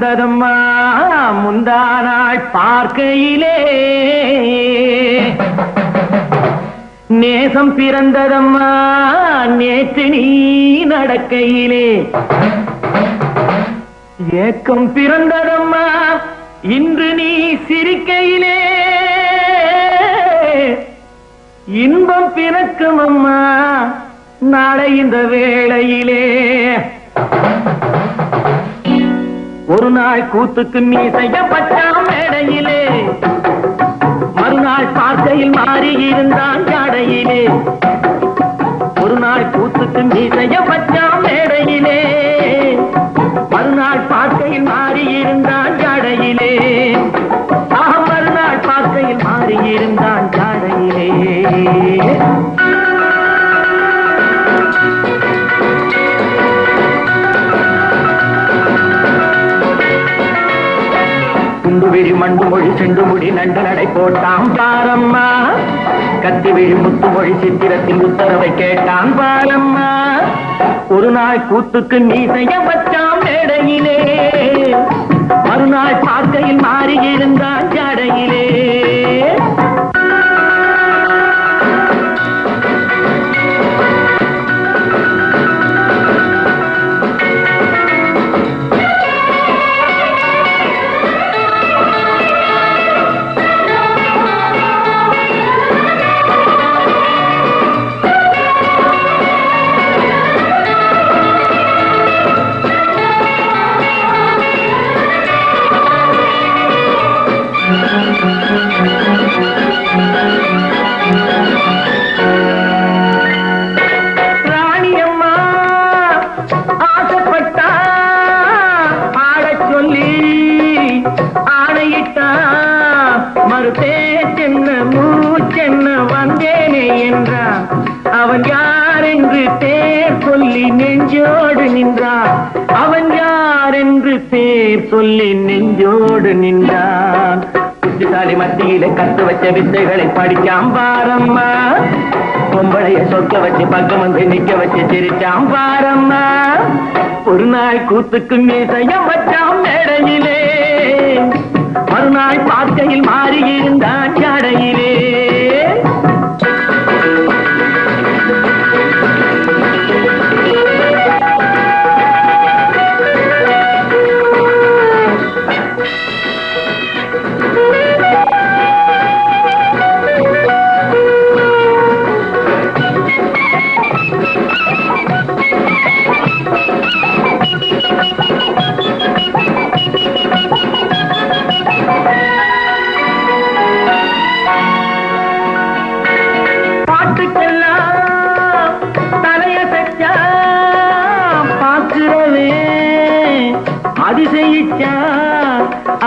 பிறந்ததம்மா முந்தானாள் பார்க்கையிலே, நேசம் பிறந்ததம்மா நேற்று நீ நடக்கையிலே, ஏக்கம் பிறந்ததம்மா இன்று நீ சிரிக்கையிலே, இன்பம் பிறக்கும் அம்மா நாளை இந்த வேளையிலே. ஒரு நாள் கூத்துக்கு மீசையப்பட்டான் மேடையிலே, மறுநாள் பார்க்கையில் மாறி இருந்தான் ஜாடையிலே. ஒரு நாள் கூத்துக்கு மீசையப்பட்டான் மேடையிலே, மறுநாள் பார்க்கையில் மாறி இருந்தான் ஜாடையிலே. மறுநாள் பார்க்கையில் மாறி இருந்தான் ஜாடையிலே. விழி மண்டு மொழி செண்டு முடி நண்டு நடை போட்டான் பாரம்மா, கத்தி விழி முத்து மொழி சித்திரத்தில் உத்தரவை கேட்டான் பாரம்மா. ஒரு நாள் கூத்துக்கு மீசைய வச்சான் மேடையிலே, மறுநாள் பார்க்கையில் மாறி இருந்தான் ஜாடையிலே. அவன் யார் என்று பேர் சொல்லி நெஞ்சோடு நின்றான், அவன் யார் என்று பேர் சொல்லி நெஞ்சோடு நின்றான். புத்திசாலி மத்தியிலே கத்து வச்ச வித்தைகளை படிக்காம் பாரம்மா, பொம்பளைய சொக்க வச்சு பக்கம் வந்து நிக்க வச்சு சிரிச்சாம் பாரம்மா. ஒரு நாள் கூத்துக்கு மீசையம் வச்சாம் மேடையிலே, மறுநாள் பார்க்கையில் மாறி இருந்தான் ஜாடையிலே.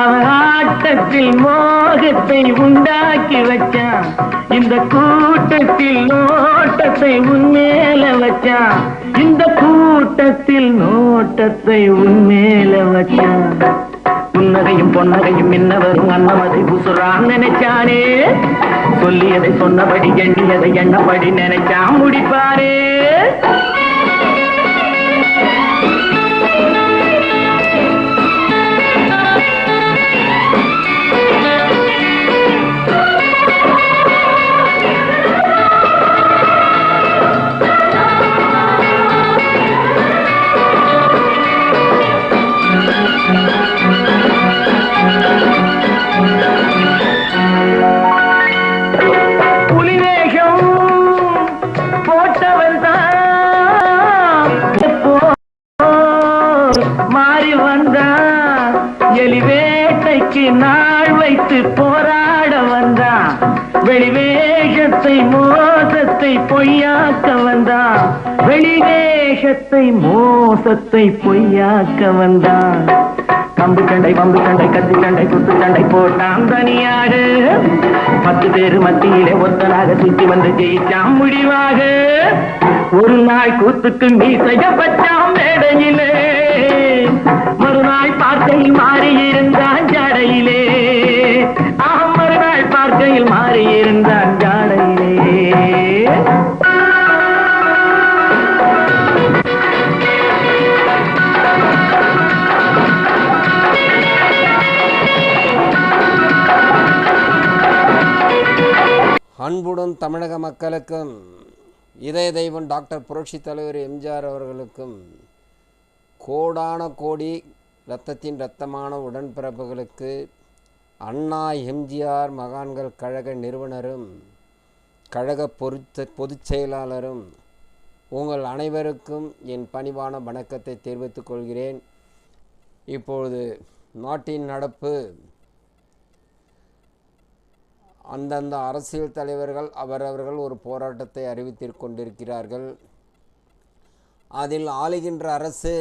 அவன் ஆட்டத்தில் மோகத்தை உண்டாக்கி வச்சான், இந்த கூட்டத்தில் நோட்டத்தை உன்மேல வச்சான், இந்த கூட்டத்தில் நோட்டத்தை உன்மேல வச்சான். புன்னகையும் பொன்னகையும் இன்னவரும் அன்னமதை புசுறான் நினைச்சானே, சொல்லியதை சொன்னபடி எண்ணியதை எண்ணபடி நினைச்சான் முடிப்பாரே. நாள் வைத்து போராட வந்தான், வெளிவேஷத்தை மோசத்தை பொய்யாக்க வந்தான், வெளிவேஷத்தை மோசத்தை பொய்யாக்க வந்தான். கம்பு சண்டை வம்பு சண்டை கத்தி சண்டை குத்து சண்டை போட்டான் தனியாக, 10 பேரு மத்தியிலே ஒத்தனாக சுற்றி வந்து ஜெயிச்சான் முடிவாக. ஒரு நாள் கூத்துக்கு மீசைய வச்சான் மேடையிலே, மறுநாள் பார்க்கையில் மாறி இருந்தான் ஜாடையிலே. மறுநாள் பார்க்கையில் மாறி இருந்தான் ஜாடையிலே. அன்புடன் தமிழக மக்களுக்கும் இதய தெய்வம் டாக்டர் புரட்சி தலைவர் எம்ஜிஆர் அவர்களுக்கும் கோடான கோடி இரத்தத்தின் இரத்தமான உடன்பிறப்புகளுக்கு அண்ணா எம்ஜிஆர் மகான்கள் கழக நிறுவனரும் கழக பொதுச் செயலாளரும் உங்கள் அனைவருக்கும் என் பணிவான வணக்கத்தை தெரிவித்துக் கொள்கிறேன். இப்பொழுது நாட்டின் நடப்பு அந்தந்த அரசியல் தலைவர்கள் அவரவர்கள் ஒரு போராட்டத்தை அறிவித்திற் கொண்டிருக்கிறார்கள். அதில் ஆளுகின்ற அரசு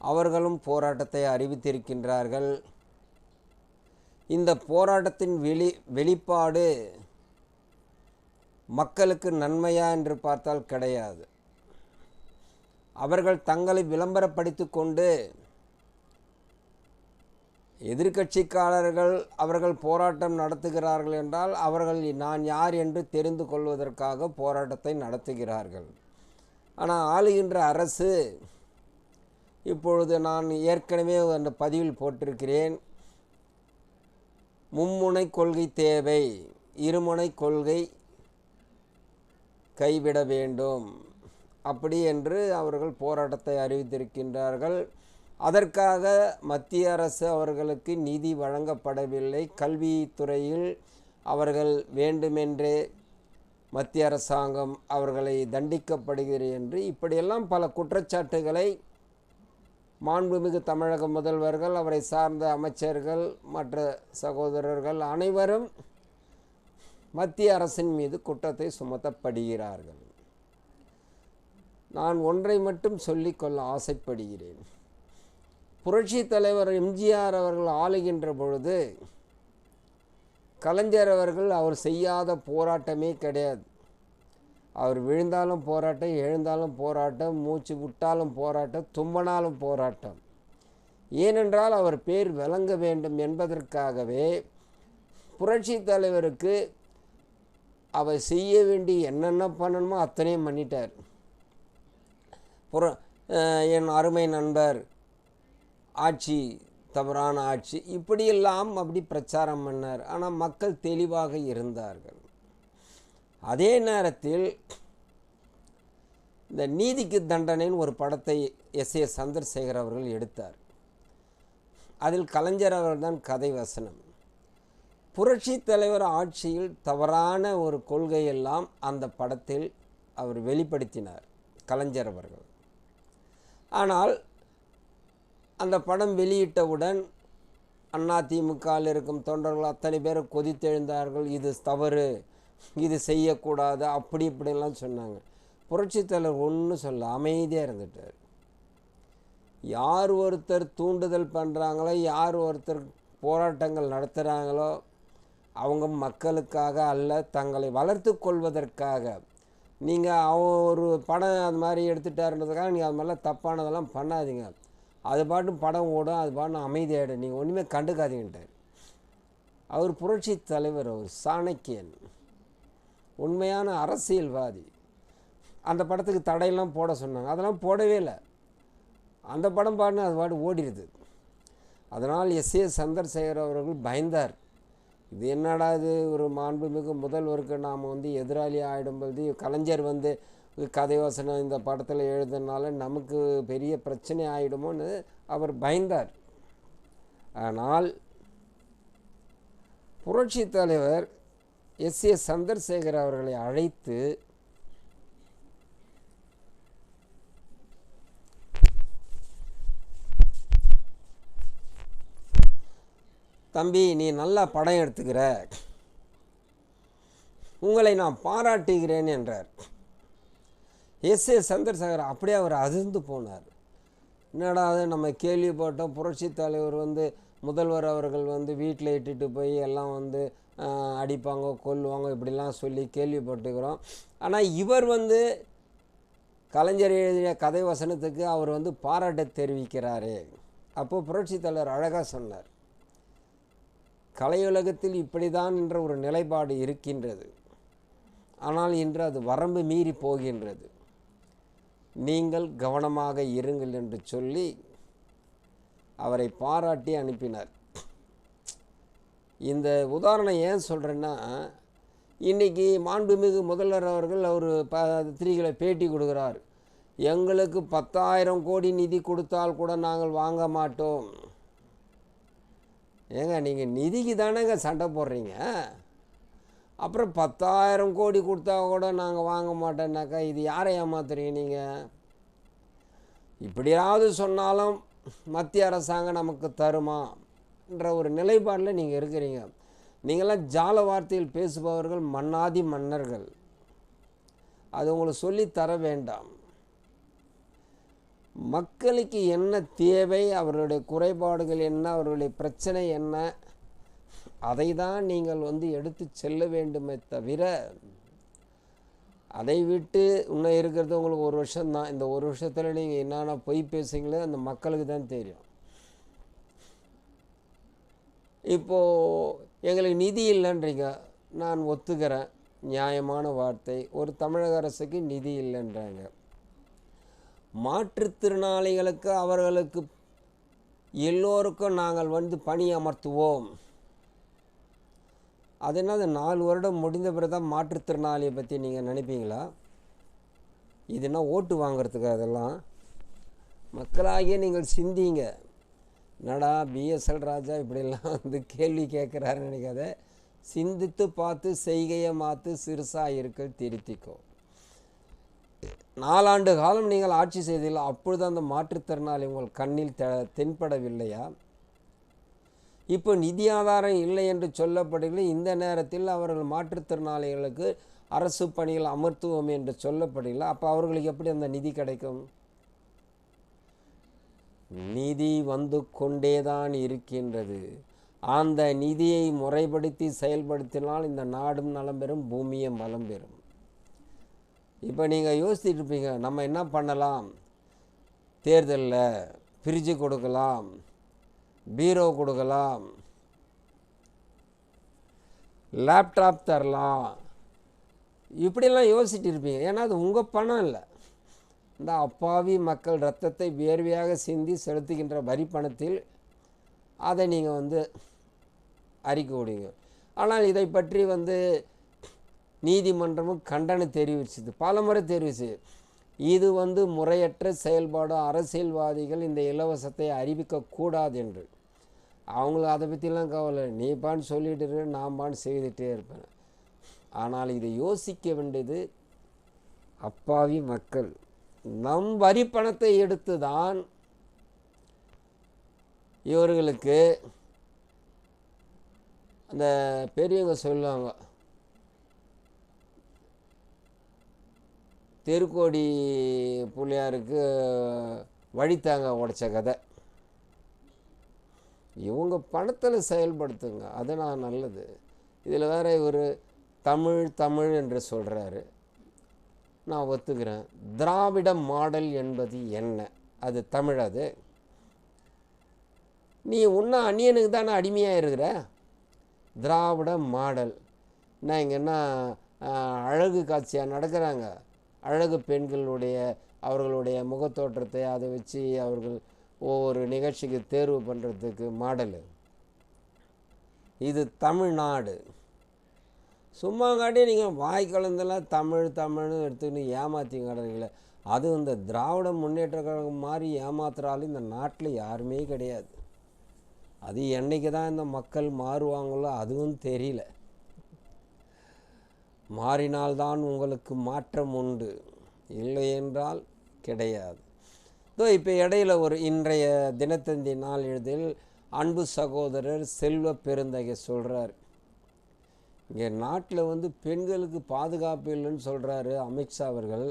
அவர்களும் போராட்டத்தை அறிவித்திருக்கின்றார்கள். இந்த போராட்டத்தின் வெளிப்பாடு மக்களுக்கு நன்மையா என்று பார்த்தால் கிடையாது. அவர்கள் தங்களை விளம்பரப்படுத்தி கொண்டு எதிர்கட்சிக்காரர்கள் அவர்கள் போராட்டம் நடத்துகிறார்கள் என்றால் அவர்கள் நான் யார் என்று தெரிந்து கொள்வதற்காக போராட்டத்தை நடத்துகிறார்கள். ஆனால் ஆளுகின்ற அரசு இப்பொழுது நான் ஏற்கனவே அந்த பதிவில் போட்டிருக்கிறேன். மும்முனை கொள்கை தேவை, இருமுனை கொள்கை கைவிட வேண்டும் அப்படி என்று அவர்கள் போராட்டத்தை அறிவித்திருக்கின்றார்கள். அதற்காக மத்திய அரசு அவர்களுக்கு நிதி வழங்கப்படவில்லை. கல்வித்துறையில் அவர்கள் வேண்டுமென்றே மத்திய அரசாங்கம் அவர்களை தண்டிக்கப்படுகிறது என்று இப்படியெல்லாம் பல குற்றச்சாட்டுகளை மாண்புமிகு தமிழக முதல்வர்கள், அவரை சார்ந்த அமைச்சர்கள், மற்ற சகோதரர்கள் அனைவரும் மத்திய அரசின் மீது குற்றத்தை சுமத்தப்படுகிறார்கள். நான் ஒன்றை மட்டும் சொல்லிக்கொள்ள ஆசைப்படுகிறேன். புரட்சி தலைவர் எம்ஜிஆர் அவர்கள் ஆளுகின்ற பொழுது கலைஞர் அவர்கள் அவர் செய்யாத போராட்டமே கிடையாது. அவர் விழுந்தாலும் போராட்டம், எழுந்தாலும் போராட்டம், மூச்சு விட்டாலும் போராட்டம், தும்பினாலும் போராட்டம். ஏனென்றால் அவர் பேர் விளங்க வேண்டும் என்பதற்காகவே புரட்சி தலைவருக்கு அவர் செய்ய வேண்டிய என்னென்ன பண்ணணுமோ அத்தனையும் பண்ணிட்டார். என் அருமை நண்பர் ஆட்சி தவறான ஆட்சி இப்படியெல்லாம் அப்படி பிரச்சாரம் பண்ணார். ஆனால் மக்கள் தெளிவாக இருந்தார்கள். அதே நேரத்தில் இந்த நீதிக்கு தண்டனைன்னு ஒரு படத்தை எஸ்.ஏ. சந்திரசேகர் அவர்கள் எடுத்தார். அதில் கலைஞர் அவர்கள்தான் கதை வசனம். புரட்சி தலைவர் ஆட்சியில் தவறான ஒரு கொள்கையெல்லாம் அந்த படத்தில் அவர் வெளிப்படுத்தினார் கலைஞர் அவர்கள். ஆனால் அந்த படம் வெளியிட்டவுடன் அதிமுகவில் இருக்கும் தொண்டர்கள் அத்தனை பேர் கொதித்தெழுந்தார்கள். இது தவறு, இது செய்யக்கூடாது, அப்படி இப்படிலாம் சொன்னாங்க. புரட்சித் தலைவர் ஒன்றும் சொல்ல அமைதியாக இருந்துட்டார். யார் ஒருத்தர் தூண்டுதல் பண்ணுறாங்களோ, யார் ஒருத்தர் போராட்டங்கள் நடத்துகிறாங்களோ அவங்க மக்களுக்காக அல்ல, தங்களை வளர்த்து கொள்வதற்காக. நீங்கள் ஒரு படம் அது மாதிரி எடுத்துட்டாருன்றதுக்காக நீங்கள் அது மாதிரிலாம் தப்பானதெல்லாம் பண்ணாதீங்க. அது பாட்டு படம் ஓடும், அது பாட்டு அமைதியாகிடும், நீங்கள் ஒன்றுமே கண்டுக்காதீங்கன்ட்டார். அவர் புரட்சி தலைவர், அவர் சாணக்கியன், உண்மையான அரசியல்வாதி. அந்த படத்துக்கு தடையெல்லாம் போட சொன்னாங்க, அதெல்லாம் போடவே இல்லை. அந்த படம் பாட்டுன்னு அது பாட்டு ஓடிடுது. அதனால் எஸ்.ஏ. சந்திரசேகர் அவர்கள் பயந்தார். இது என்னடா இது, ஒரு மாண்புமிகு முதல்வருக்கு நாம் எதிராளி ஆகிடும்போது கலைஞர் கதை வசனம் இந்த படத்தில் எழுதுனால நமக்கு பெரிய பிரச்சனை ஆகிடுமோன்னு அவர் பயந்தார். ஆனால் புரட்சி தலைவர் எஸ்.ஏ. சந்திரசேகர் அவர்களை அழைத்து தம்பி, நீ நல்லா படம் எடுத்துக்கிற, உங்களை நான் பாராட்டுகிறேன் என்றார். எஸ்.ஏ. சந்திரசேகர் அப்படியே அவர் அதிர்ந்து போனார். என்னடா நம்ம கேள்விப்பட்டோம், புரட்சி தலைவர் முதல்வர் அவர்கள் வீட்டில் இட்டுட்டு போய் எல்லாம் அடிப்பாங்க, கொல்லுவாங்க, இப்படிலாம் சொல்லி கேள்விப்பட்டுக்கிறோம். ஆனால் இவர் கலைஞர் எழுதிய கதை வசனத்துக்கு அவர் பாராட்ட தெரிவிக்கிறாரு. அப்போது புரட்சி தலைவர் அழகாக சொன்னார், கலையுலகத்தில் இப்படிதான் என்ற ஒரு நிலைப்பாடு இருக்கின்றது. ஆனால் இன்று அது வரம்பு மீறி போகின்றது. நீங்கள் கவனமாக இருங்கள் என்று சொல்லி அவரை பாராட்டி அனுப்பினார். இந்த உதாரணம் ஏன் சொல்கிறேன்னா, இன்றைக்கி மாண்புமிகு முதல்வர் அவர்கள் அவர் பத்திரிகையில் பேட்டி கொடுக்குறார். எங்களுக்கு 10,000 கோடி நிதி கொடுத்தால் கூட நாங்கள் வாங்க மாட்டோம். ஏங்க நீங்கள் நிதிக்கு தானேங்க சண்டை போடுறீங்க. அப்புறம் 10,000 கோடி கொடுத்தா கூட நாங்கள் வாங்க மாட்டோன்னாக்கா இது யாரை ஏமாத்துறீங்க நீங்கள்? இப்படியாவது சொன்னாலும் மத்திய அரசாங்கம் நமக்கு தருமான்ற ஒரு நிலைப்பாடில் நீங்கள் இருக்கிறீங்க. நீங்களாம் ஜால வார்த்தையில் பேசுபவர்கள், மன்னாதி மன்னர்கள். அது உங்களுக்கு சொல்லி தர வேண்டாம். மக்களுக்கு என்ன தேவை, அவர்களுடைய குறைபாடுகள் என்ன, அவர்களுடைய பிரச்சனை என்ன, அதை தான் நீங்கள் எடுத்து செல்ல வேண்டுமே தவிர, அதை விட்டு இன்னும் இருக்கிறது உங்களுக்கு 1 வருஷம்தான். இந்த 1 வருஷத்தில் நீங்கள் என்னென்ன பொய் பேசுங்களோ அந்த மக்களுக்கு தான் தெரியும். இப்போது எங்களுக்கு நிதி இல்லைன்றீங்க, நான் ஒத்துக்கிறேன், நியாயமான வார்த்தை. ஒரு தமிழக அரசுக்கு நிதி இல்லைன்றாங்க. மாற்றுத்திறனாளிகளுக்கு அவர்களுக்கு எல்லோருக்கும் நாங்கள் பணி அமர்த்துவோம். அது என்னது 4 வருடம் முடிந்த பிறகு தான் மாற்றுத்திறனாளியை பற்றி நீங்கள் நினைப்பீங்களா? இதுனா ஓட்டு வாங்கிறதுக்கு? அதெல்லாம் மக்களாகிய நீங்கள் சிந்திங்க. என்னடா பிஎஸ்எல் ராஜா இப்படிலாம் கேள்வி கேட்குறாருன்னு நினைக்காத. சிந்தித்து பார்த்து செய்கையை மாற்று, சிறுசாக இருக்க திருத்திக்கோ. 4 ஆண்டு காலம் நீங்கள் ஆட்சி செய்தீர்கள், அப்பொழுது அந்த மாற்றுத்திறனாளி உங்கள் கண்ணில் தென்படவில்லையா? இப்போ நிதி ஆதாரம் இல்லை என்று சொல்லப்படுகிற இந்த நேரத்தில் அவர்கள் மாற்றுத்திறனாளிகளுக்கு அரசு பணியில் அமர்த்துவோம் என்று சொல்லப்படுகிற, அப்போ அவர்களுக்கு எப்படி அந்த நிதி கிடைக்கும்? நிதி வந்து கொண்டேதான் இருக்கின்றது. அந்த நிதியை முறைப்படுத்தி செயல்படுத்தினால் இந்த நாடும் நலம் பெறும், பூமியும் வளம் பெறும். இப்போ நீங்கள் யோசிச்சுட்டு இருப்பீங்க, நம்ம என்ன பண்ணலாம்? தேர்தலில் ஃப்ரிட்ஜு கொடுக்கலாம், பீரோ கொடுக்கலாம், லேப்டாப் தரலாம், இப்படிலாம் யோசிச்சுட்டு இருப்பீங்க. ஏன்னா அது உங்கள் பணம் இல்லை. இந்த அப்பாவி மக்கள் இரத்தத்தை வேர்வையாக சிந்தி செலுத்துகின்ற வரி பணத்தில் அதை நீங்கள் அறிக்கை விடுங்க. ஆனால் இதை பற்றி நீதிமன்றமும் கண்டனம் தெரிவிச்சது, பல முறை தெரிவிச்சு. இது முறையற்ற செயல்பாடு, அரசியல்வாதிகள் இந்த இலவசத்தை அறிவிக்கக்கூடாது என்று. அவங்களுக்கு அதை பற்றிலாம் கவலை, நீ பான்னு சொல்லிட்டு நான் பான்னு செய்துகிட்டே இருப்பேன். ஆனால் இதை யோசிக்க வேண்டியது அப்பாவி மக்கள். நம் வரி பணத்தை எடுத்து தான் இவர்களுக்கு அந்த பெரியவங்க சொல்லுவாங்க, தெருக்கோடி பிள்ளையாருக்கு வழித்தாங்க உடைச்ச கதை. இவங்க பணத்தில் செயல்படுத்துங்க, அதனால் நல்லது. இதில் வேறு இவர் தமிழ் என்று சொல்கிறாரு. நான் ஒத்துக்கிறேன். திராவிட மாடல் என்பது என்ன? அது தமிழ். அது நீ இன்னும் அந்நியனுக்கு தானே அடிமையாக இருக்கிற. திராவிட மாடல் நான் இங்கன்னா அழகு காட்சியாக நடக்கிறாங்க. அழகு பெண்களுடைய அவர்களுடைய முகத்தோற்றத்தை அதை வச்சு அவர்கள் ஒவ்வொரு நிகழ்ச்சிக்கு தேர்வு பண்ணுறதுக்கு மாடலு. இது தமிழ்நாடு. சும்மா காட்டி நீங்கள் வாய் கலந்தெல்லாம் தமிழ்னு எடுத்துக்கிட்டு ஏமாற்றி கடறீங்களே. அது இந்த திராவிட முன்னேற்ற கழகம் மாதிரி ஏமாத்துறாலும் இந்த நாட்டில் யாருமே கிடையாது. அது என்றைக்கு தான் இந்த மக்கள் மாறுவாங்களோ அதுவும் தெரியல. மாறினால்தான் உங்களுக்கு மாற்றம் உண்டு, இல்லை என்றால் கிடையாது. இப்போ இடையில் ஒரு இன்றைய தினத்தந்தி நாளிதழில் அன்பு சகோதரர் செல்வ பெருந்தகை சொல்கிறார், இங்கே நாட்டில் பெண்களுக்கு பாதுகாப்பு இல்லைன்னு சொல்கிறாரு அமித்ஷா அவர்கள்.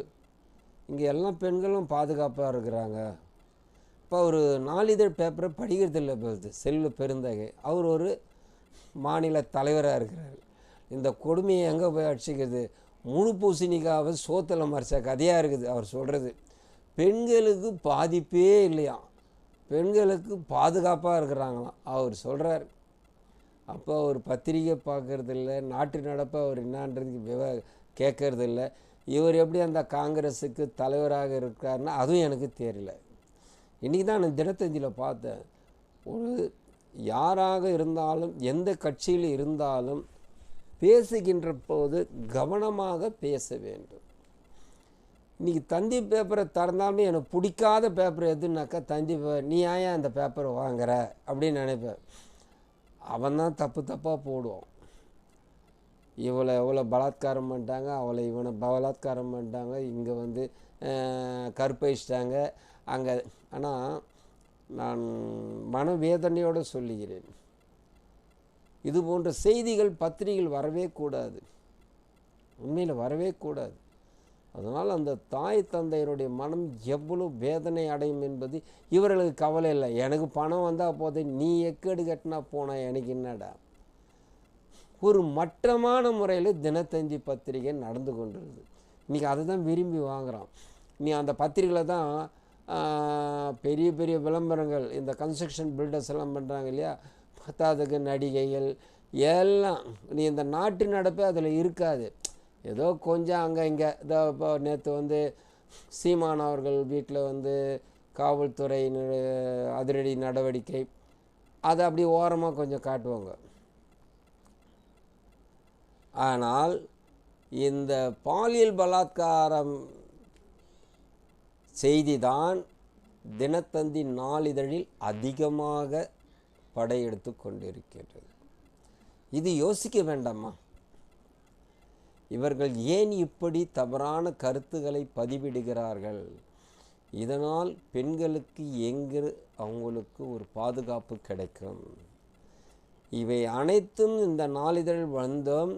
இங்கே எல்லாம் பெண்களும் பாதுகாப்பாக இருக்கிறாங்க. இப்போ ஒரு நாளிதழ் பேப்பரை படிக்கிறதில்லை போகுது செல்வ பெருந்தகை. அவர் ஒரு மாநில தலைவராக இருக்கிறார். இந்த கொடுமையை எங்கே போய் அடிச்சிக்கிறது? முழு பூசணிக்காவை சோத்தில் மறைச்ச கதையாக இருக்குது அவர் சொல்கிறது. பெண்களுக்கு பாதிப்பே இல்லையாம், பெண்களுக்கு பாதுகாப்பாக இருக்கிறாங்களாம் அவர் சொல்கிறார். அப்போ அவர் பத்திரிகை பார்க்கறதில்ல, நாட்டு நடப்பை அவர் என்னான்றதுக்கு கேட்கறதில்ல. இவர் எப்படி அந்த காங்கிரஸுக்கு தலைவராக இருக்காருன்னா அதுவும் எனக்கு தெரியல. இன்றைக்கி தான் நான் தினத்தந்தியில் பார்த்தேன், ஒரு யாராக இருந்தாலும் எந்த கட்சியில் இருந்தாலும் பேசுகின்ற போது கவனமாக பேச வேண்டும். இன்றைக்கி தந்தி பேப்பரை திறந்தாலுமே எனக்கு பிடிக்காத பேப்பர் எதுனாக்கா தந்தி பேப்பர். நீ ஏன் அந்த பேப்பரை வாங்குற அப்படின்னு நினைப்பேன். அவன் தான் தப்பு தப்பாக போடுவான். இவளை எவ்வளோ பலாத்காரம் பண்ணிட்டாங்க, அவளை இவனை பலாத்காரம் பண்ணிட்டாங்க, இங்கே வந்து கற்பழிச்சிட்டாங்க அங்கே. ஆனால் நான் மனவேதனையோடு சொல்லுகிறேன், இது போன்ற செய்திகள் பத்திரிகைகள் வரவே கூடாது, உண்மையில் வரவே கூடாது. அதனால் அந்த தாய் தந்தையருடைய மனம் எவ்வளோ வேதனை அடையும் என்பது இவர்களுக்கு கவலை இல்லை. எனக்கு பணம் வந்தால் போதே, நீ எக்கேடு கட்டினா போனால் எனக்கு என்னடா. ஒரு மட்டமான முறையில் தினத்தந்தி பத்திரிகை நடந்து கொண்டிருக்குது. இன்றைக்கி அதை தான் விரும்பி வாங்குகிறான். நீ அந்த பத்திரிகையில் தான் பெரிய பெரிய விளம்பரங்கள், இந்த கன்ஸ்ட்ரக்ஷன் பில்டர்ஸ் எல்லாம் பண்ணுறாங்க இல்லையா, பத்தாவதுக்கு நடிகைகள் எல்லாம். நீ இந்த நாட்டு நடப்பே அதில் இருக்காது. ஏதோ கொஞ்சம் அங்கே இங்கே. இதோ இப்போ நேற்று வந்து சீமான் அவர்கள் வீட்டில் வந்து காவல்துறை அதிரடி நடவடிக்கை, அதை அப்படி ஓரமாக கொஞ்சம் காட்டுவாங்க. ஆனால் இந்த பாலியல் பலாத்காரம் செய்திதான் தினத்தந்தி நாளிதழில் அதிகமாக படையெடுத்து கொண்டிருக்கின்றது. இது யோசிக்க வேண்டாமா? இவர்கள் ஏன் இப்படி தவறான கருத்துக்களை பதிவிடுகிறார்கள்? இதனால் பெண்களுக்கு எங்கு அவங்களுக்கு ஒரு பாதுகாப்பு கிடைக்கும்? இவை அனைத்தும் இந்த நாளிதழ் வந்தோம்.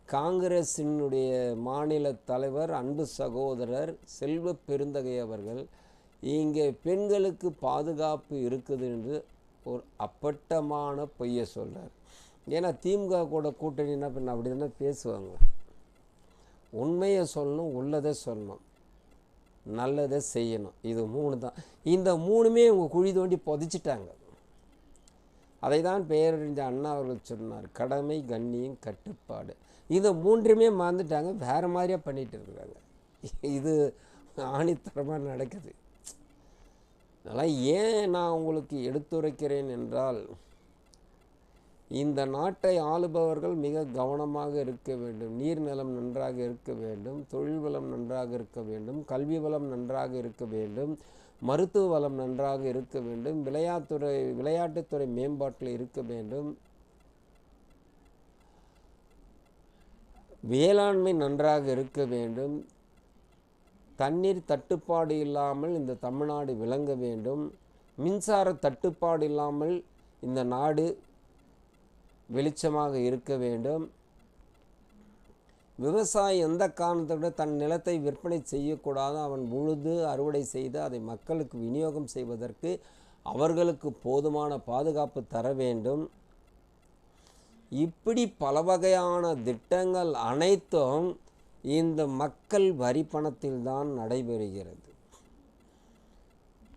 காங்கிரசினுடைய மாநில தலைவர் அன்பு சகோதரர் செல்வ பெருந்தகை அவர்கள் இங்கே பெண்களுக்கு பாதுகாப்பு இருக்குது என்று ஒரு அப்பட்டமான பொய்யை சொல்கிறார். ஏன்னா திமுக கூட கூட்டணினா பின்ன அப்படி தானே பேசுவாங்க. உண்மையை சொல்லணும், உள்ளதை சொல்லணும், நல்லதை செய்யணும். இது 3 தான். இந்த 3மே உங்கள் குழி தோண்டி புதைச்சிட்டாங்க. அதை தான் பேரறிஞர் அண்ணா அவர்கள் சொன்னார், கடமை, கண்ணியம், கட்டுப்பாடு. இந்த 3மே மறந்துட்டாங்க, வேறு மாதிரியாக பண்ணிகிட்டு இருக்கிறாங்க. இது ஆணித்தரமாக நடக்குது. அதனால் ஏன் நான் உங்களுக்கு எடுத்துரைக்கிறேன் என்றால், இந்த நாட்டை ஆளுபவர்கள் மிக கவனமாக இருக்க வேண்டும். நீர்நிலம் நன்றாக இருக்க வேண்டும், தொழில் வளம் நன்றாக இருக்க வேண்டும், கல்வி வளம் நன்றாக இருக்க வேண்டும், மருத்துவ வளம் நன்றாக இருக்க வேண்டும், விளையாட்டுத்துறை மேம்பாட்டில் இருக்க வேண்டும், வேளாண்மை நன்றாக இருக்க வேண்டும், தண்ணீர் தட்டுப்பாடு இல்லாமல் இந்த தமிழ்நாடு விளங்க வேண்டும், மின்சார தட்டுப்பாடு இல்லாமல் இந்த நாடு வெளிச்சமாக இருக்க வேண்டும், விவசாயி எந்த காரணத்தை விட தன் நிலத்தை விற்பனை செய்யக்கூடாது, அவன் உழுது அறுவடை செய்து அதை மக்களுக்கு விநியோகம் செய்வதற்கு அவர்களுக்கு போதுமான பாதுகாப்பு தர வேண்டும். இப்படி பல வகையான திட்டங்கள் அனைத்தும் இந்த மக்கள் வரி பணத்தில்தான் நடைபெறுகிறது.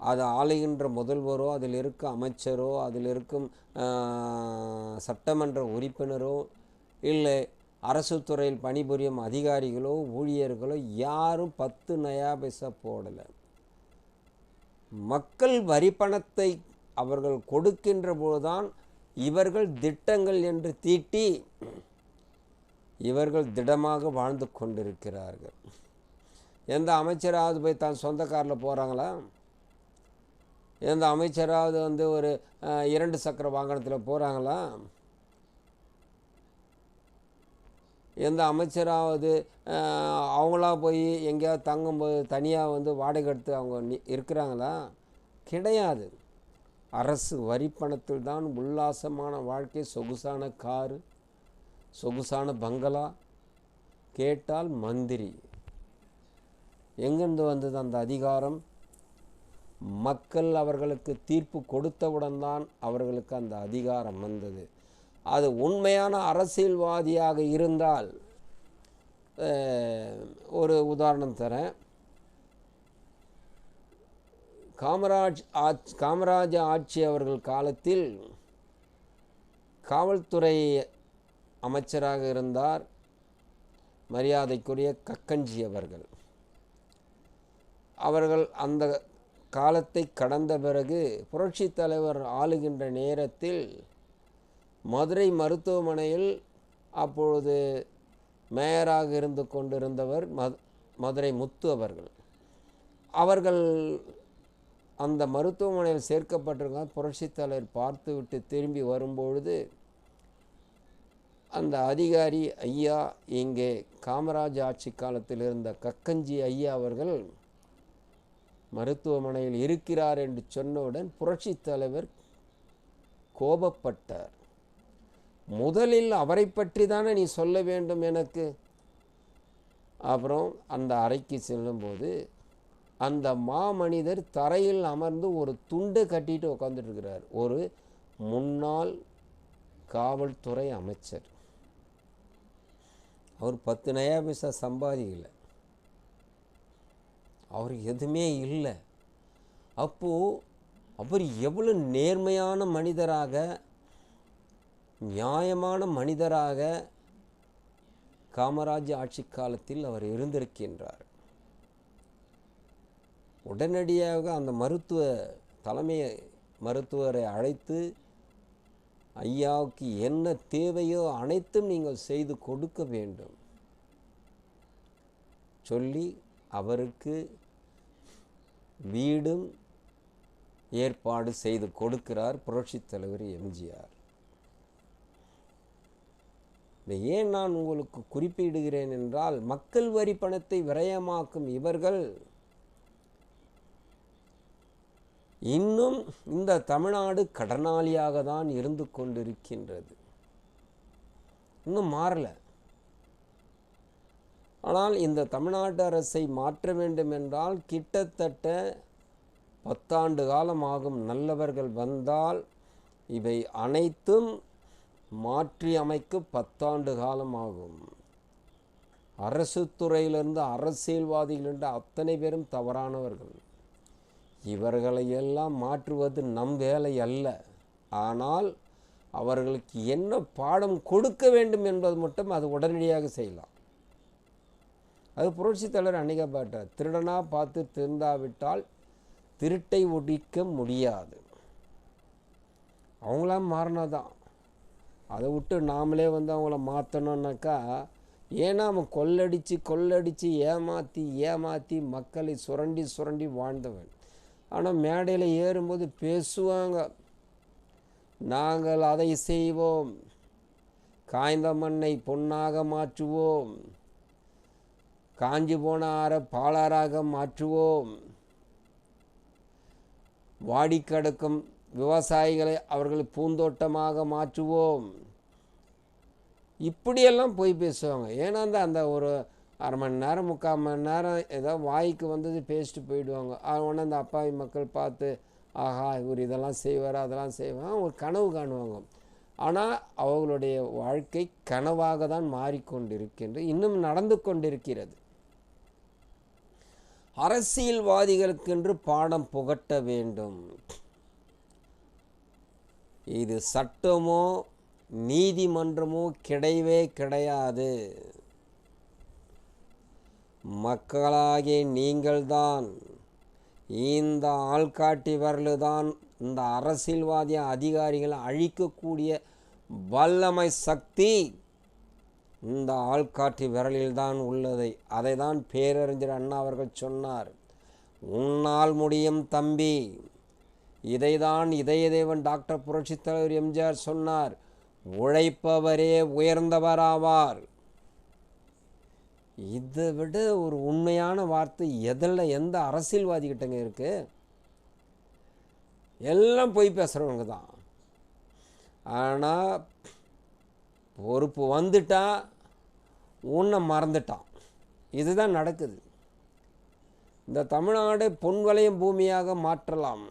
அது ஆளுகின்ற முதல்வரோ, அதில் இருக்க அமைச்சரோ, அதில் இருக்கும் சட்டமன்ற உறுப்பினரோ, இல்லை அரசு துறையில் பணிபுரியும் அதிகாரிகளோ ஊழியர்களோ யாரும் 10 நயா பைசா போடலை. மக்கள் வரி பணத்தை அவர்கள் கொடுக்கின்ற போதுதான் இவர்கள் திட்டங்கள் என்று தீட்டி இவர்கள் திடமாக வாழ்ந்து கொண்டிருக்கிறார்கள். எந்த அமைச்சராவது போய் தான் சொந்த காரில் போகிறாங்களா? எந்த அமைச்சராவது வந்து ஒரு 2 சக்கர வாகனத்தில் போகிறாங்களா? எந்த அமைச்சராவது அவங்களா போய் எங்கேயாவது தங்கும்போது தனியாக வந்து வாடகை எடுத்து அவங்க இருக்கிறாங்களா? கிடையாது. அரசு வரி பணத்தில் தான் உல்லாசமான வாழ்க்கை, சொகுசான காரு, சொகுசான பங்களா, கேட்டால் மந்திரி. எங்கேருந்து வந்தது அந்த அதிகாரம்? மக்கள் அவர்களுக்கு தீர்ப்பு கொடுத்தவுடன் தான் அவர்களுக்கு அந்த அதிகாரம் வந்தது. அது உண்மையான அரசியல்வாதியாக இருந்தால், ஒரு உதாரணம் தரேன். காமராஜ் ஆட்சி அவர்கள் காலத்தில் காவல்துறை அமைச்சராக இருந்தார் மரியாதைக்குரிய கக்கஞ்சி அவர்கள். அவர்கள் அந்த காலத்தை கடந்த பிறகு புரட்சி தலைவர் ஆளுகின்ற நேரத்தில் மதுரை மருத்துவமனையில் அப்பொழுது மேயராக இருந்து கொண்டிருந்தவர் மதுரை முத்து அவர்கள் அந்த மருத்துவமனையில் சேர்க்கப்பட்டிருக்காங்க. புரட்சித் தலைவர் பார்த்துவிட்டு திரும்பி வரும்பொழுது அந்த அதிகாரி, ஐயா இங்கே காமராஜ் ஆட்சி காலத்தில் இருந்த கக்கஞ்சி ஐயா அவர்கள் மருத்துவமனையில் இருக்கிறார் என்று சொன்னவுடன் புரட்சித் தலைவர் கோபப்பட்டார். முதலில் அவரை பற்றி தானே நீ சொல்ல வேண்டும் எனக்கு. அப்புறம் அந்த அறைக்கு செல்லும்போது அந்த மாமனிதர் தரையில் அமர்ந்து ஒரு துண்டை கட்டிட்டு உட்காந்துட்டு இருக்கிறார். ஒரு முன்னாள் காவல்துறை அமைச்சர். அவர் 10 நயா பைசா சம்பாதிக்கல, அவர் எதுவுமே இல்லை. அப்போது அவர் எவ்வளோ நேர்மையான மனிதராக, நியாயமான மனிதராக காமராஜ் ஆட்சி காலத்தில் அவர் இருந்திருக்கின்றார். உடனடியாக அந்த தலைமை மருத்துவரை அழைத்து, ஐயாவுக்கு என்ன தேவையோ அனைத்தும் நீங்கள் செய்து கொடுக்க வேண்டும் சொல்லி அவருக்கு வீடும் ஏற்பாடு செய்து கொடுக்கிறார் புரட்சித் தலைவர் எம்ஜிஆர். ஏன் நான் உங்களுக்கு குறிப்பிடுகிறேன் என்றால், மக்கள் வரி பணத்தை விரயமாக்கும் இவர்கள் இன்னும் இந்த தமிழ்நாடு கடனாளியாக தான் இருந்து கொண்டிருக்கின்றது, இன்னும் மாறலை. ஆனால் இந்த தமிழ்நாட்டு அரசை மாற்ற வேண்டும் என்றால் கிட்டத்தட்ட 10 ஆண்டு காலம் ஆகும். நல்லவர்கள் வந்தால் இவை அனைத்தும் மாற்றி அமைக்க 10 ஆண்டு காலம் ஆகும். அரசு துறையிலிருந்து அரசியல்வாதிகளிலிருந்து அத்தனை பேரும் தவறானவர்கள். இவர்களையெல்லாம் மாற்றுவது நம் வேலை அல்ல. ஆனால் அவர்களுக்கு என்ன பாடம் கொடுக்க வேண்டும் என்பது மட்டும் அது உடனடியாக செய்யலாம். அது புரட்சித் தலைவர் அன்னைக்கு பாட்டார், திருடனா பார்த்து திருந்தாவிட்டால் திருட்டை ஒழிக்க முடியாது. அவங்களாம் மாறினாதான். அதை விட்டு நாமளே அவங்கள மாற்றணுன்னாக்கா, ஏன்னா அவன் கொள்ளடிச்சு ஏமாற்றி மக்களை சுரண்டி வாழ்ந்தவன். ஆனால் மேடையில் ஏறும்போது பேசுவாங்க, நாங்கள் அதை செய்வோம், காய்ந்த மண்ணை பொன்னாக மாற்றுவோம், காஞ்சி போன ஆற பாலாராக மாற்றுவோம், வாடி கிடக்கும் விவசாயிகளை அவர்கள் பூந்தோட்டமாக மாற்றுவோம், இப்படியெல்லாம் போய் பேசுவாங்க. ஏன்னா அந்த ஒரு அரை மணி நேரம் 3/4 மணி நேரம் ஏதோ வாய்க்கு வந்தது பேசிட்டு போயிடுவாங்க. உடனே அந்த அப்பாவி மக்கள் பார்த்து, ஆஹா இவர் இதெல்லாம் செய்வார் அதெல்லாம் செய்வாங்க, ஒரு கனவு காணுவாங்க. ஆனால் அவர்களுடைய வாழ்க்கை கனவாக தான் மாறிக்கொண்டிருக்கின்றது, இன்னும் நடந்து கொண்டிருக்கிறது. அரசியல்வாதிகளுக்கென்று பாடம் புகட்ட வேண்டும். இது சட்டமோ நீதிமன்றமோ கிடையவே கிடையாது. மக்களாகிய நீங்கள்தான், இந்த ஆள்காட்டி விரலுதான் இந்த அரசியல்வாதி அதிகாரிகளை அழிக்கக்கூடிய வல்லமை சக்தி இந்த ஆள்காட்டி விரலில்தான் உள்ளது. அதை தான் பேரறிஞர் அண்ணா அவர்கள் சொன்னார், உன்னால் முடியும் தம்பி. இதைதான் இதயதேவன் டாக்டர் புரட்சித் தலைவர் எம்ஜிஆர் சொன்னார், உழைப்பவரே உயர்ந்தவராவார். இதை விட ஒரு உண்மையான வார்த்தை எந்த அரசியல்வாதி கிட்டங்க இருக்கு? எல்லாம் போய் பேசுகிறவங்க தான். ஆனால் பொறுப்பு வந்துட்டா உன்னை மறந்துட்டான். இதுதான் நடக்குது. இந்த தமிழ்நாடு பொன்வளையம் பூமியாக மாற்றலாம்.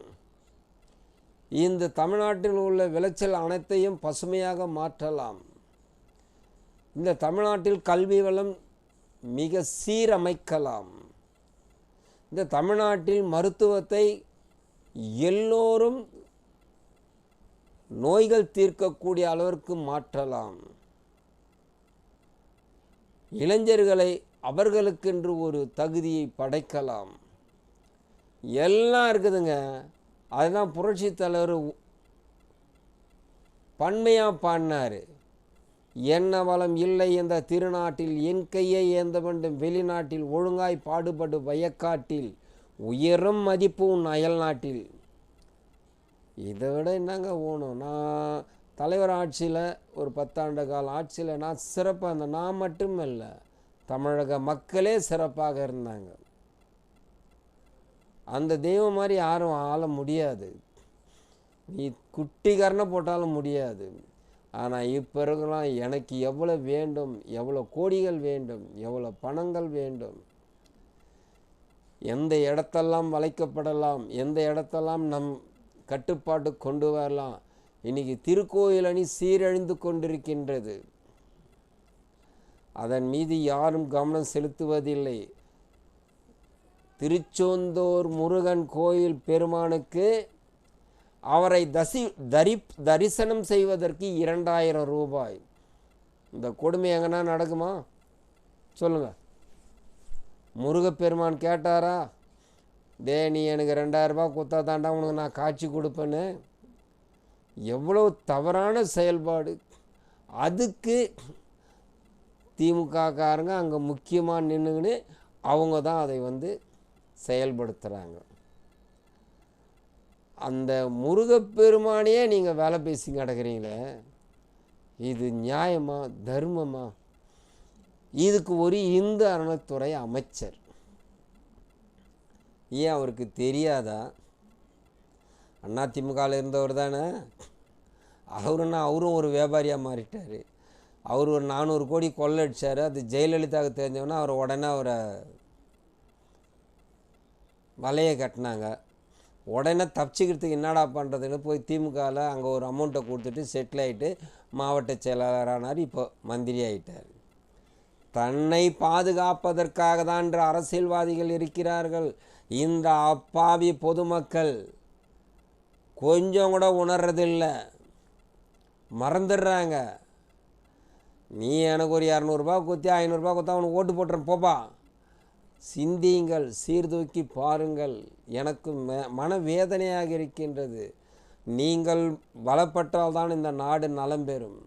இந்த தமிழ்நாட்டில் உள்ள விளைச்சல் அனைத்தையும் பசுமையாக மாற்றலாம். இந்த தமிழ்நாட்டில் கல்வி வளம் மிக சீரமைக்கலாம். இந்த தமிழ்நாட்டில் மருத்துவத்தை எல்லோரும் நோய்கள் தீர்க்கக்கூடிய அளவிற்கு மாற்றலாம். இளைஞர்களை அவர்களுக்கென்று ஒரு தகுதியை படைக்கலாம். எல்லாம் இருக்குதுங்க. அதுதான் புரட்சித் தலைவர் பன்மையாக பாடினார். என்ன வளம் இல்லை இந்த திருநாட்டில், என் கையை ஏந்த வேண்டும் வெளிநாட்டில், ஒழுங்காய் பாடுபடு வயக்காட்டில், உயரும் மதிப்பு உன் அயல் நாட்டில். இதை விட என்னங்க வேணும்? நான் தலைவர் ஆட்சியில் ஒரு 10 ஆண்டு கால ஆட்சியில் நான் சிறப்பாக இருந்தேன். நான் மட்டும் இல்லை, தமிழக மக்களே சிறப்பாக இருந்தாங்க. அந்த தெய்வம் மாதிரி யாரும் ஆள முடியாது. நீ குட்டிக்காரனை போட்டாலும் முடியாது. ஆனால் இப்போ இருக்கலாம், எனக்கு எவ்வளோ வேண்டும், எவ்வளோ கோடிகள் வேண்டும், எவ்வளோ பணங்கள் வேண்டும், எந்த இடத்தெல்லாம் வளைக்கப்படலாம், எந்த இடத்தெல்லாம் நம் கட்டுப்பாட்டு கொண்டு வரலாம். இன்றைக்கி திருக்கோயில் அணி சீரழிந்து கொண்டிருக்கின்றது. அதன் மீது யாரும் கவனம் செலுத்துவதில்லை. திருச்செந்தூர் முருகன் கோயில் பெருமானுக்கு அவரை தரிசனம் செய்வதற்கு 2000 ரூபாய். இந்த கொடுமை எங்கன்னா நடக்குமா சொல்லுங்கள்? முருகப்பெருமான் கேட்டாரா, நீ எனக்கு 2000 ரூபாய் கொடுத்தா தாண்டா உனக்கு நான் காட்சி கொடுப்பேன்னு? எவ்வளோ தவறான செயல்பாடு! அதுக்கு திமுக காரங்க அங்கே முக்கியமாக நின்றுங்கன்னு அவங்க தான் அதை செயல்படுத்துகிறாங்க. அந்த முருகப்பெருமானையே நீங்கள் வேலை பேசி கிடக்கிறீங்களே, இது நியாயமா, தர்மமா? இதுக்கு ஒரு இந்து அறநிலைத்துறை அமைச்சர், ஏன் அவருக்கு தெரியாதா? அதிமுகவில் இருந்தவர் தானே அவரும் ஒரு வியாபாரியாக மாறிட்டார். அவர் ஒரு 400 கோடி கொள்ளடிச்சார். அது ஜெயலலிதாவுக்கு தெரிஞ்சவொன்னா அவரை வலையை கட்டினாங்க. உடனே தப்பிச்சிக்கிறதுக்கு என்னடா பண்ணுறதுன்னு போய் திமுகவில் அங்கே ஒரு அமௌண்ட்டை கொடுத்துட்டு செட்டில் ஆகிட்டு மாவட்ட செயலாளரானார். இப்போ மந்திரி ஆகிட்டார். தன்னை பாதுகாப்பதற்காக தான் என்ற அரசியல்வாதிகள் இருக்கிறார்கள். இந்த அப்பாவி பொதுமக்கள் கொஞ்சம் கூட உணர்றதில்லை, மறந்துடுறாங்க. நீ எனக்கு ஒரு 200 ரூபாய் கொடுத்தி 500 ரூபாய் கொடுத்தா அவனுக்கு ஓட்டு போட்டுறேன் போப்பா. சிந்தியுங்கள், சீர்தூக்கி பாருங்கள். எனக்கு மனவேதனையாக இருக்கின்றது. நீங்கள் பலப்பட்டால் தான் இந்த நாடு நலம் பெறும்.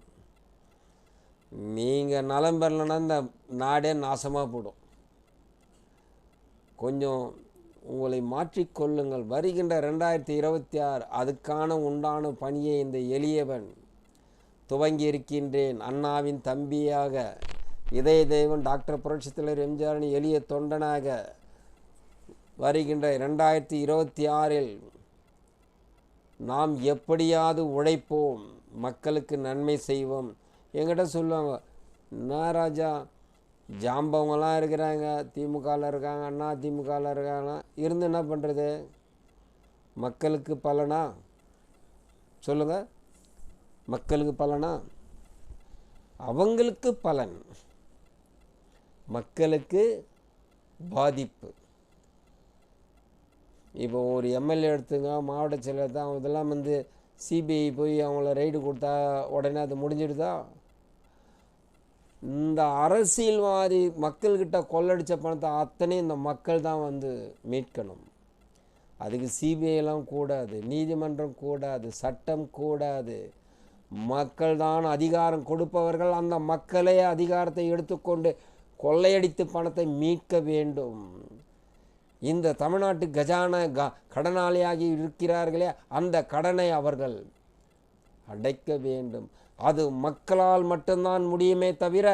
நீங்கள் நலம் பெறலைன்னா இந்த நாடே நாசமாக போடும். கொஞ்சம் உங்களை மாற்றிக்கொள்ளுங்கள். வருகின்ற 2026 அதுக்கான உண்டான பணியை இந்த எளியவன் துவங்கி இருக்கின்றேன். அண்ணாவின் தம்பியாக, இதய தெய்வம் டாக்டர் புரட்சித் தலைவர் எம்ஜிஆரின் எளிய தொண்டனாக வருகின்ற 2026 நாம் எப்படியாவது உழைப்போம், மக்களுக்கு நன்மை செய்வோம். என்கிட்ட சொல்லுவாங்க, என்ன ராஜா ஜாம்பவங்களாம் இருக்கிறாங்க, திமுகவில் இருக்காங்க, அண்ணா திமுகவில் இருக்காங்க, இருந்து என்ன பண்ணுறது? மக்களுக்கு பலனா சொல்லுங்கள்? மக்களுக்கு பலனா? அவங்களுக்கு பலன், மக்களுக்கு பாதிப்பு. இப்போ ஒரு எம்எல்ஏ எடுத்துங்க, மாவட்ட செயலர் தான், இதெல்லாம் சிபிஐ போய் அவங்கள ரைடு கொடுத்தா உடனே அது முடிஞ்சிடுதா? இந்த அரசியல்வாதி மக்கள்கிட்ட கொள்ளடித்த பணத்தை அத்தனை இந்த மக்கள் தான் மீட்கணும். அதுக்கு சிபிஐலாம் கூடாது, நீதிமன்றம் கூடாது, சட்டம் கூடாது. மக்கள் தான் அதிகாரம் கொடுப்பவர்கள். அந்த மக்களே அதிகாரத்தை எடுத்துக்கொண்டு கொள்ளையடித்து பணத்தை மீட்க வேண்டும். இந்த தமிழ்நாட்டு கடனாளியாகி இருக்கிறார்களே, அந்த கடனை அவர்கள் அடைக்க வேண்டும். அது மக்களால் மட்டும்தான் முடியுமே தவிர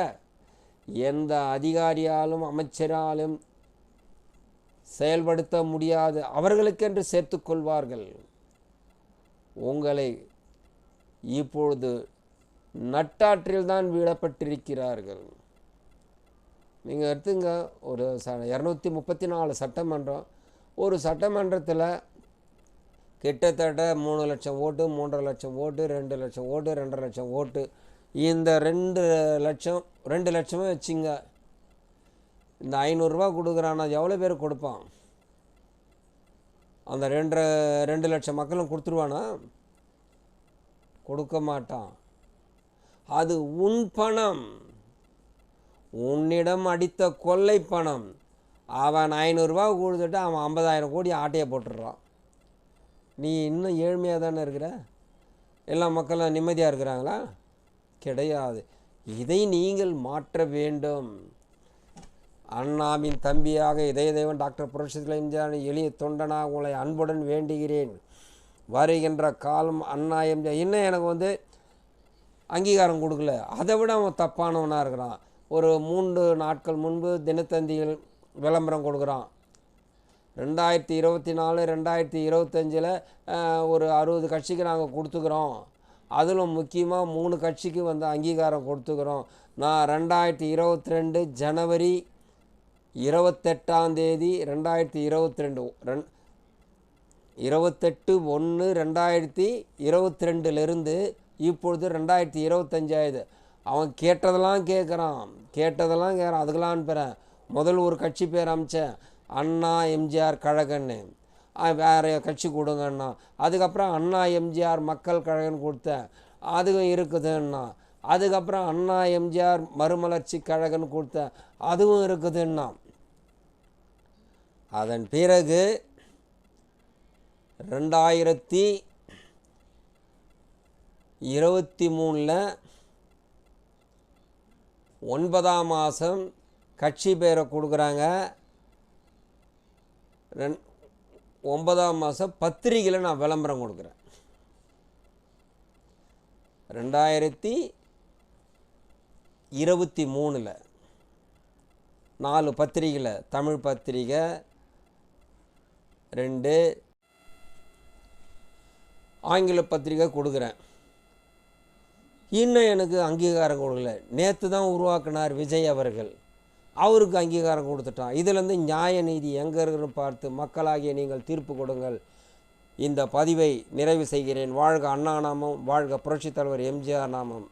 எந்த அதிகாரியாலும் அமைச்சராலும் செயல்படுத்த முடியாது. அவர்களுக்கென்று சேர்த்துக்கொள்வார்கள். உங்களை இப்பொழுது நட்டாற்றில் தான் விடப்பட்டிருக்கிறார்கள். நீங்கள் எடுத்துங்க, ஒரு 234 சட்டமன்றம். ஒரு சட்டமன்றத்தில் கிட்டத்தட்ட 3 லட்சம் ஓட்டு, 3.5 லட்சம் ஓட்டு, 2 லட்சம் ஓட்டு, 2.5 லட்சம் ஓட்டு. இந்த 2 லட்சமே வச்சுங்க. இந்த 500 ரூபா கொடுக்குறான்னா எவ்வளோ பேர் கொடுப்பான்? அந்த 2 லட்சம் மக்களும் கொடுத்துருவானா? கொடுக்க மாட்டான். அது உன் பணம், உன்னிடம் அடித்த கொள்ளை பணம். அவன் 500 ரூபா கொடுத்துட்டு அவன் 50,000 கோடி ஆட்டையை போட்டுடுறான். நீ இன்னும் ஏழ்மையாக தானே இருக்கிற? எல்லா மக்களும் நிம்மதியாக இருக்கிறாங்களா? கிடையாது. இதை நீங்கள் மாற்ற வேண்டும். அண்ணாவின் தம்பியாக இதய தெய்வம் டாக்டர் புரட்சி தலைவர் எம்ஜிஆர் எளிய தொண்டனாக உங்களை அன்புடன் வேண்டுகிறேன். வருகின்ற காலம் அண்ணா எம்ஜிஆர் இன்னும் எனக்கு அங்கீகாரம் கொடுக்கல. அதை விட அவன் தப்பானவனாக இருக்கிறான். ஒரு 3 நாட்கள் முன்பு தினத்தந்தியில் விளம்பரம் கொடுக்குறான். 2024 2025 ஒரு 60 கட்சிக்கு நாங்கள் கொடுத்துக்கிறோம். அதிலும் முக்கியமாக 3 கட்சிக்கு அங்கீகாரம் கொடுத்துக்கிறோம். நான் 2022 ஜனவரி 28ஆம் தேதி 2022 28/1/2022 இப்பொழுது 2025 அவன் கேட்டதெல்லாம் கேட்குறான். அதுக்கெல்லாம் அனுப்புகிறேன். முதல் ஒரு கட்சி பேர் அமைச்சேன், அண்ணா எம்ஜிஆர் கழகன்னு. வேறு கட்சி கொடுங்கண்ணா. அதுக்கப்புறம் அண்ணா எம்ஜிஆர் மக்கள் கழகன்னு கொடுத்தேன், அதுவும் இருக்குதுன்னா. அதுக்கப்புறம் அண்ணா எம்ஜிஆர் மறுமலர்ச்சி கழகன்னு கொடுத்தேன், அதுவும் இருக்குதுன்னா. அதன் பிறகு 2023 9ஆம் மாதம் கட்சி பேரை கொடுக்குறாங்க. 9ஆம் மாதம் பத்திரிகையில் நான் விளம்பரம் கொடுக்குறேன். 2023 4 பத்திரிகையில், தமிழ் பத்திரிகை 2, ஆங்கில பத்திரிகை கொடுக்குறேன். இன்னும் எனக்கு அங்கீகாரம் கொடுக்கல. நேற்று தான் உருவாக்கினார் விஜய் அவர்கள், அவருக்கு அங்கீகாரம் கொடுத்துட்டான். இதிலேருந்து நியாய நீதி எங்கே இருக்குன்னு பார்த்து மக்களாகிய நீங்கள் தீர்ப்பு கொடுங்கள். இந்த பதிவை நிறைவு செய்கிறேன். வாழ்க அண்ணா நாமம், வாழ்க புரட்சித் தலைவர் எம்ஜிஆர் நாமம்.